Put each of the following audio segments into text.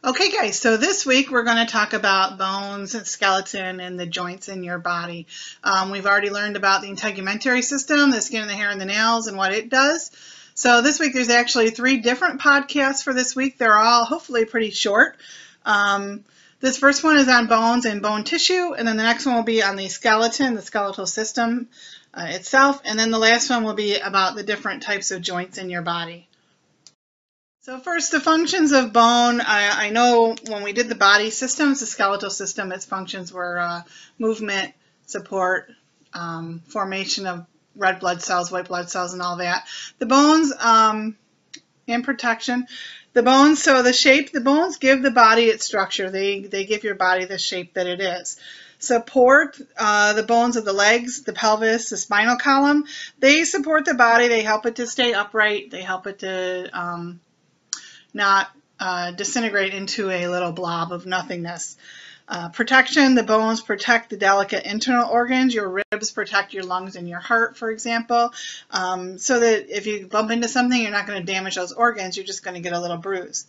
Okay, guys, so this week we're going to talk about bones and skeleton and the joints in your body. We've already learned about the integumentary system, the skin and the hair and the nails, and what it does. So this week there's actually 3 different podcasts for this week. They're all hopefully pretty short. This first one is on bones and bone tissue, and then the next one will be on the skeleton, the skeletal system itself, and then the last one will be about the different types of joints in your body. So first, the functions of bone. I know when we did the body systems, the skeletal system, its functions were movement, support, formation of red blood cells, white blood cells, and all that. The bones and protection. The bones, so the shape, the bones give the body its structure. They give your body the shape that it is. Support, the bones of the legs, the pelvis, the spinal column. They support the body. They help it to stay upright. They help it to not disintegrate into a little blob of nothingness. Protection, the bones protect the delicate internal organs. Your ribs protect your lungs and your heart, for example, so that if you bump into something, you're not going to damage those organs, you're just going to get a little bruise.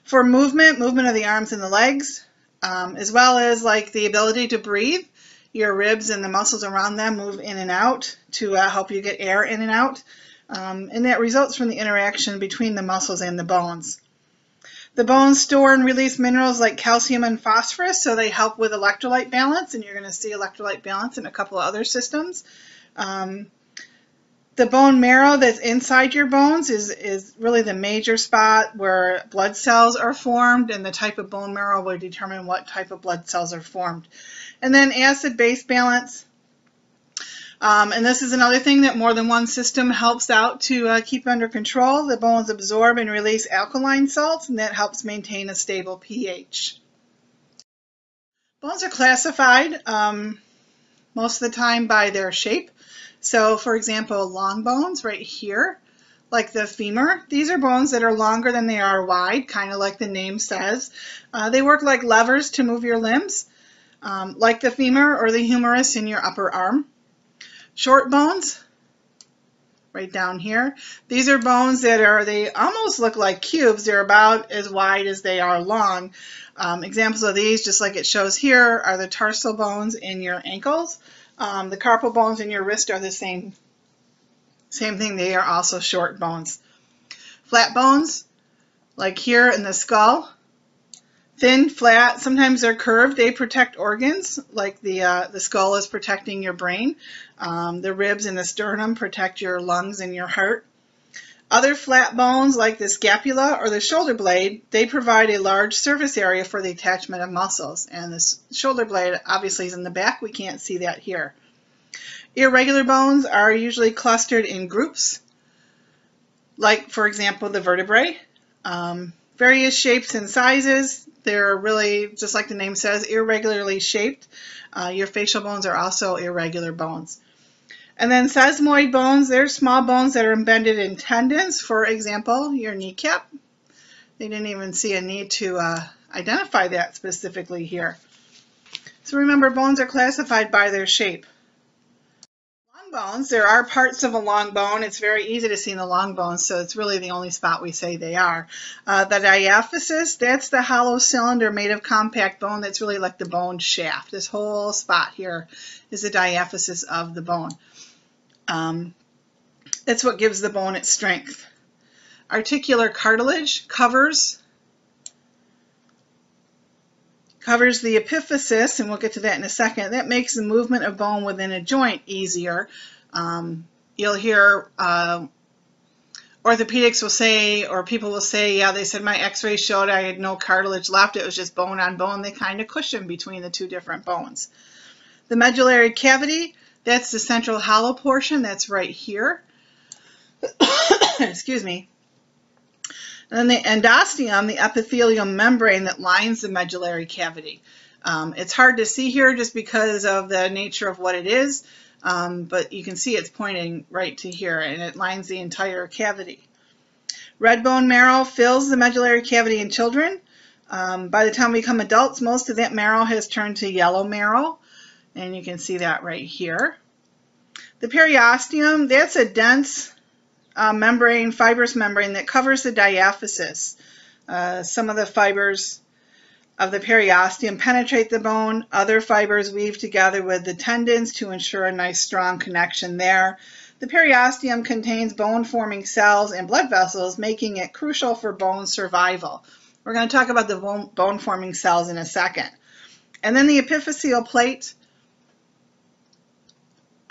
For movement of the arms and the legs, as well as like the ability to breathe, your ribs and the muscles around them move in and out to help you get air in and out. And that results from the interaction between the muscles and the bones. The bones store and release minerals like calcium and phosphorus, so they help with electrolyte balance, and you're going to see electrolyte balance in a couple of other systems. The bone marrow that's inside your bones is really the major spot where blood cells are formed, and the type of bone marrow will determine what type of blood cells are formed. And then acid-base balance. And this is another thing that more than one system helps out to keep under control. The bones absorb and release alkaline salts, and that helps maintain a stable pH. Bones are classified most of the time by their shape. So, for example, long bones right here, like the femur, these are bones that are longer than they are wide, kind of like the name says. They work like levers to move your limbs, like the femur or the humerus in your upper arm. Short bones, right down here. These are bones that they almost look like cubes. They're about as wide as they are long. Examples of these, just like it shows here, are the tarsal bones in your ankles. The carpal bones in your wrist are the same thing. They are also short bones. Flat bones, like here in the skull. Thin, flat, sometimes they're curved. They protect organs, like the skull is protecting your brain. The ribs and the sternum protect your lungs and your heart. Other flat bones, like the scapula or the shoulder blade, they provide a large surface area for the attachment of muscles. And this shoulder blade obviously is in the back. We can't see that here. Irregular bones are usually clustered in groups, like, for example, the vertebrae. Various shapes and sizes. They're really, just like the name says, irregularly shaped. Your facial bones are also irregular bones. And then sesamoid bones, they're small bones that are embedded in tendons. For example, your kneecap. They didn't even see a need to identify that specifically here. So remember, bones are classified by their shape. Bones, there are parts of a long bone. It's very easy to see in the long bones, so it's really the only spot we say they are. The diaphysis, that's the hollow cylinder made of compact bone that's really like the bone shaft. This whole spot here is the diaphysis of the bone. That's what gives the bone its strength. Articular cartilage covers the epiphysis, and we'll get to that in a second. That makes the movement of bone within a joint easier. You'll hear orthopedics will say, or people will say, yeah, they said my x-ray showed I had no cartilage left. It was just bone on bone. They kind of cushion between the two different bones. The medullary cavity, that's the central hollow portion. That's right here. Excuse me. And then the endosteum, the epithelial membrane that lines the medullary cavity. It's hard to see here just because of the nature of what it is, but you can see it's pointing right to here, and it lines the entire cavity. Red bone marrow fills the medullary cavity in children. By the time we become adults, most of that marrow has turned to yellow marrow, and you can see that right here. The periosteum, that's a dense membrane, fibrous membrane that covers the diaphysis. Some of the fibers of the periosteum penetrate the bone. Other fibers weave together with the tendons to ensure a nice strong connection there. The periosteum contains bone-forming cells and blood vessels, making it crucial for bone survival. We're going to talk about the bone-forming cells in a second. And then the epiphyseal plate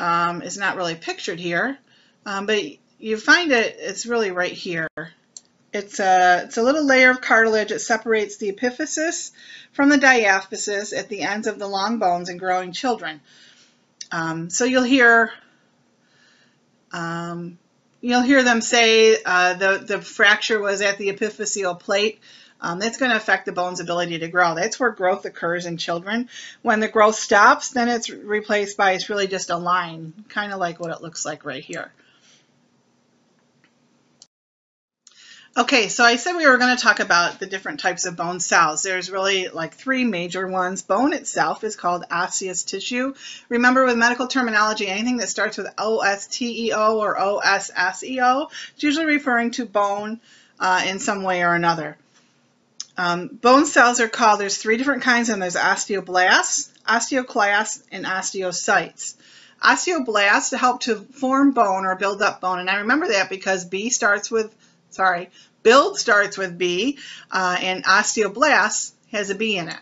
is not really pictured here, but you find it's really right here. It's a little layer of cartilage that separates the epiphysis from the diaphysis at the ends of the long bones in growing children. So you'll hear them say the fracture was at the epiphyseal plate. That's going to affect the bone's ability to grow. That's where growth occurs in children. When the growth stops, then it's replaced by, it's really just a line, kind of like what it looks like right here. Okay, so I said we were going to talk about the different types of bone cells. There's really like three major ones. Bone itself is called osseous tissue. Remember, with medical terminology, anything that starts with O-S-T-E-O or O-S-S-E-O, it's usually referring to bone in some way or another. Bone cells are called, there's three different kinds, and there's osteoblasts, osteoclasts, and osteocytes. Osteoblasts help to form bone or build up bone, and I remember that because build starts with B, and osteoblast has a B in it.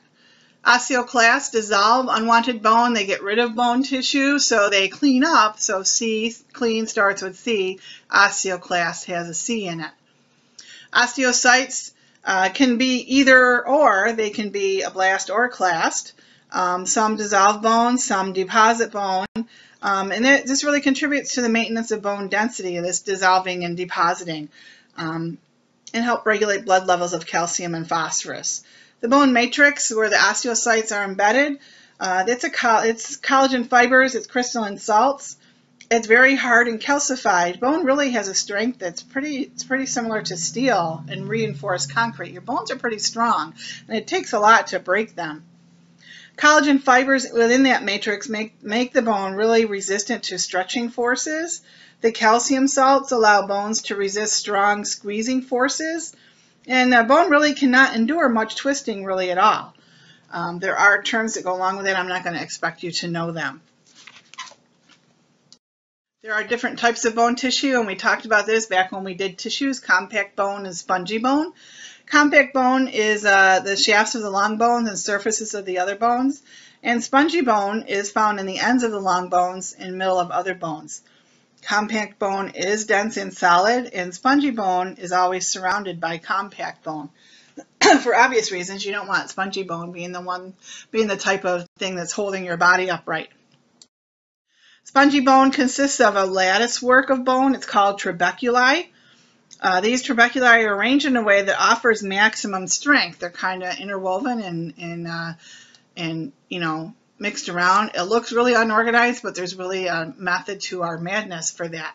Osteoclasts dissolve unwanted bone, they get rid of bone tissue, so they clean up, so C, clean starts with C, osteoclast has a C in it. Osteocytes can be either or, they can be a blast or a clast. Some dissolve bone, some deposit bone, and this really contributes to the maintenance of bone density, this dissolving and depositing, and help regulate blood levels of calcium and phosphorus. The bone matrix, where the osteocytes are embedded, it's collagen fibers, it's crystalline salts. It's very hard and calcified. Bone really has a strength that's pretty similar to steel and reinforced concrete. Your bones are pretty strong, and it takes a lot to break them. Collagen fibers within that matrix make the bone really resistant to stretching forces. The calcium salts allow bones to resist strong squeezing forces, and bone really cannot endure much twisting really at all. There are terms that go along with it. I'm not going to expect you to know them. There are different types of bone tissue, and we talked about this back when we did tissues, compact bone and spongy bone. Compact bone is the shafts of the long bones and surfaces of the other bones, and spongy bone is found in the ends of the long bones and middle of other bones. Compact bone is dense and solid, and spongy bone is always surrounded by compact bone. For obvious reasons, you don't want spongy bone being the type of thing that's holding your body upright. Spongy bone consists of a lattice work of bone. It's called trabeculi. These trabeculi are arranged in a way that offers maximum strength. They're kind of interwoven and mixed around. It looks really unorganized, but there's really a method to our madness for that.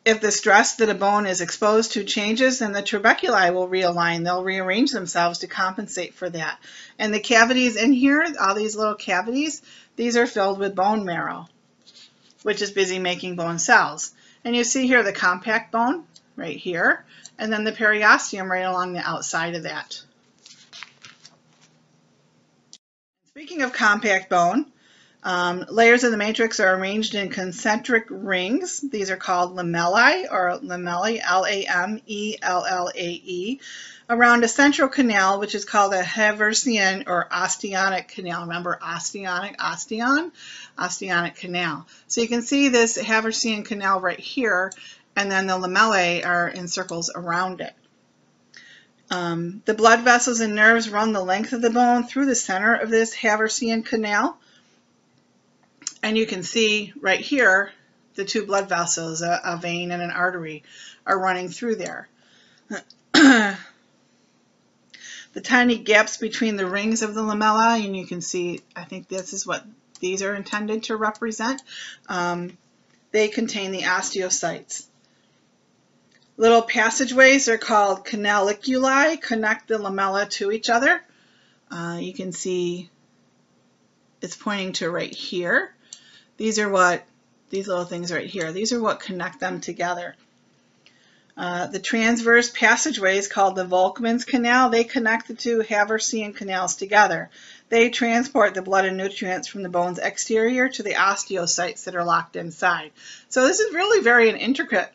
If the stress that a bone is exposed to changes, then the trabeculi will realign. They'll rearrange themselves to compensate for that. And the cavities in here, all these little cavities, these are filled with bone marrow, which is busy making bone cells. And you see here the compact bone right here, and then the periosteum right along the outside of that. Speaking of compact bone, layers of the matrix are arranged in concentric rings. These are called lamellae, or lamellae, L-A-M-E-L-L-A-E, around a central canal, which is called a Haversian or osteonic canal. Remember osteonic canal. So you can see this Haversian canal right here, and then the lamellae are in circles around it. The blood vessels and nerves run the length of the bone through the center of this Haversian canal. And you can see right here, the two blood vessels, a vein and an artery, are running through there. The tiny gaps between the rings of the lamella, and you can see, I think this is what these are intended to represent. They contain the osteocytes. Little passageways are called canaliculi, connect the lamella to each other. You can see it's pointing to right here. These little things right here, these are what connect them together. The transverse passageways called the Volkmann's Canal, they connect the two Haversian canals together. They transport the blood and nutrients from the bone's exterior to the osteocytes that are locked inside. So this is really very an intricate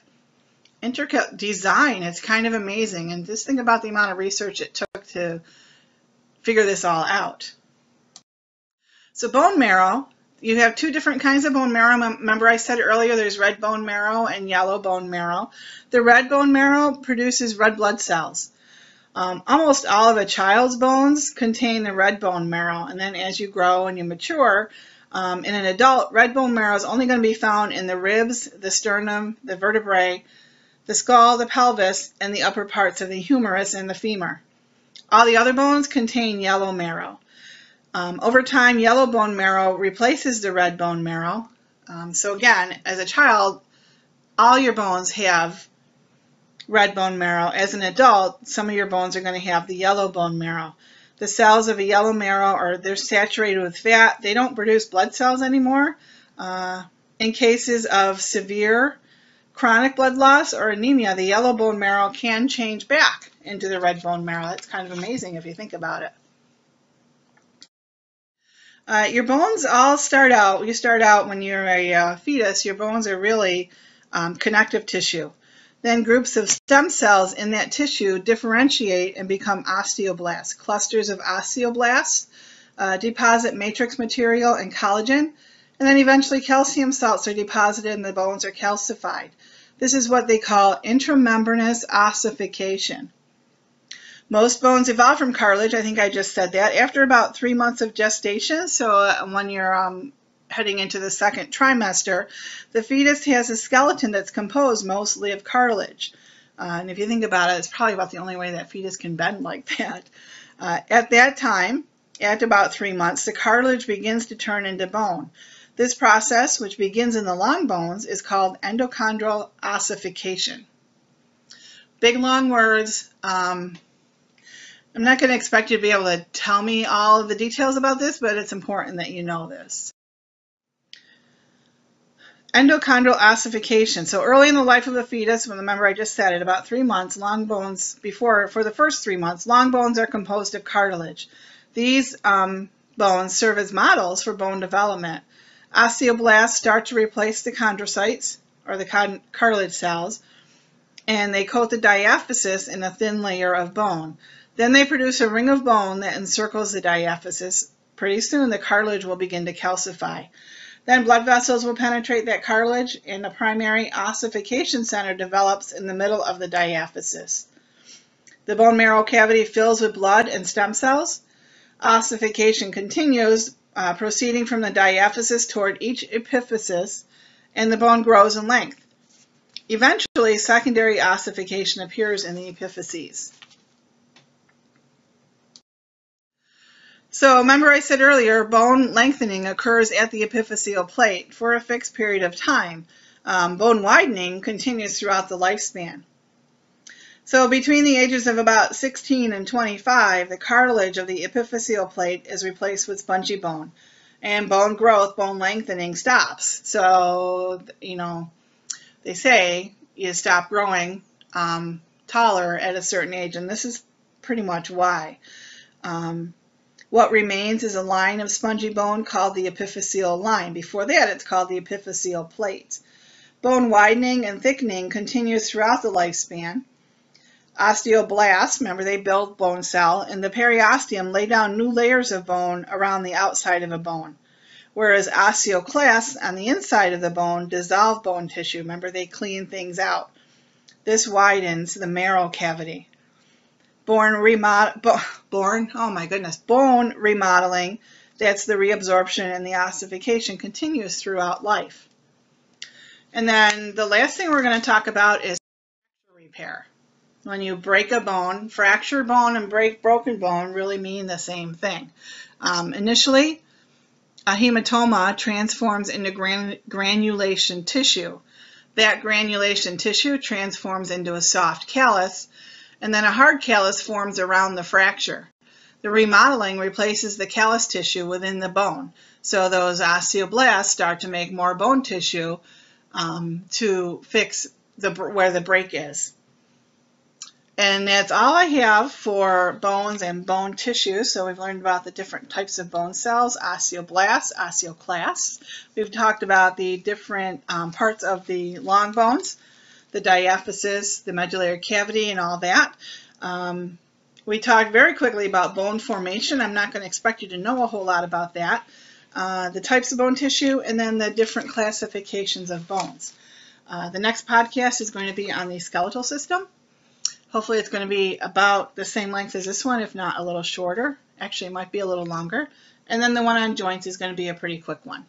design. It's kind of amazing. And just think about the amount of research it took to figure this all out. So bone marrow, you have two different kinds of bone marrow. Remember I said earlier there's red bone marrow and yellow bone marrow. The red bone marrow produces red blood cells. Almost all of a child's bones contain the red bone marrow, and then as you grow and you mature, in an adult, red bone marrow is only going to be found in the ribs, the sternum, the vertebrae, the skull, the pelvis, and the upper parts of the humerus and the femur. All the other bones contain yellow marrow. Over time, yellow bone marrow replaces the red bone marrow. So again, as a child, all your bones have red bone marrow. As an adult, some of your bones are going to have the yellow bone marrow. The cells of a yellow marrow they're saturated with fat. They don't produce blood cells anymore. In cases of severe chronic blood loss or anemia, the yellow bone marrow can change back into the red bone marrow. That's kind of amazing if you think about it. Your bones all start out, when you're a fetus, your bones are really connective tissue. Then groups of stem cells in that tissue differentiate and become osteoblasts. Clusters of osteoblasts deposit matrix material and collagen, and then eventually calcium salts are deposited and the bones are calcified. This is what they call intramembranous ossification. Most bones evolve from cartilage. I think I just said that. After about 3 months of gestation, so when you're heading into the second trimester, the fetus has a skeleton that's composed mostly of cartilage. And if you think about it, it's probably about the only way that fetus can bend like that. At that time, at about 3 months, the cartilage begins to turn into bone. This process, which begins in the long bones, is called endochondral ossification. Big long words. I'm not going to expect you to be able to tell me all of the details about this, but it's important that you know this. Endochondral ossification. So early in the life of a fetus, remember I just said it, about 3 months, long bones, for the first 3 months, long bones are composed of cartilage. These bones serve as models for bone development. Osteoblasts start to replace the chondrocytes, or the cartilage cells, and they coat the diaphysis in a thin layer of bone. Then they produce a ring of bone that encircles the diaphysis. Pretty soon the cartilage will begin to calcify. Then blood vessels will penetrate that cartilage, and a primary ossification center develops in the middle of the diaphysis. The bone marrow cavity fills with blood and stem cells. Ossification continues, proceeding from the diaphysis toward each epiphysis, and the bone grows in length. Eventually, secondary ossification appears in the epiphyses. So remember I said earlier, bone lengthening occurs at the epiphyseal plate for a fixed period of time. Bone widening continues throughout the lifespan. So between the ages of about 16 and 25, the cartilage of the epiphyseal plate is replaced with spongy bone. And bone growth, bone lengthening stops. So, they say you stop growing taller at a certain age, and this is pretty much why. What remains is a line of spongy bone called the epiphyseal line. Before that, it's called the epiphyseal plate. Bone widening and thickening continues throughout the lifespan. Osteoblasts, remember they build bone cell, and the periosteum lay down new layers of bone around the outside of a bone. Whereas osteoclasts on the inside of the bone dissolve bone tissue. Remember, they clean things out. This widens the marrow cavity. Bone remodeling, that's the reabsorption, and the ossification continues throughout life. And then the last thing we're going to talk about is repair. When you break a bone, fractured bone and broken bone really mean the same thing. Initially, a hematoma transforms into granulation tissue. That granulation tissue transforms into a soft callus, and then a hard callus forms around the fracture. The remodeling replaces the callus tissue within the bone. So those osteoblasts start to make more bone tissue to fix where the break is. And that's all I have for bones and bone tissue. So we've learned about the different types of bone cells, osteoblasts, osteoclasts. We've talked about the different parts of the long bones, the diaphysis, the medullary cavity, and all that. We talked very quickly about bone formation. I'm not going to expect you to know a whole lot about that. The types of bone tissue, and then the different classifications of bones. The next podcast is going to be on the skeletal system. Hopefully it's going to be about the same length as this one, if not a little shorter. Actually, it might be a little longer. And then the one on joints is going to be a pretty quick one.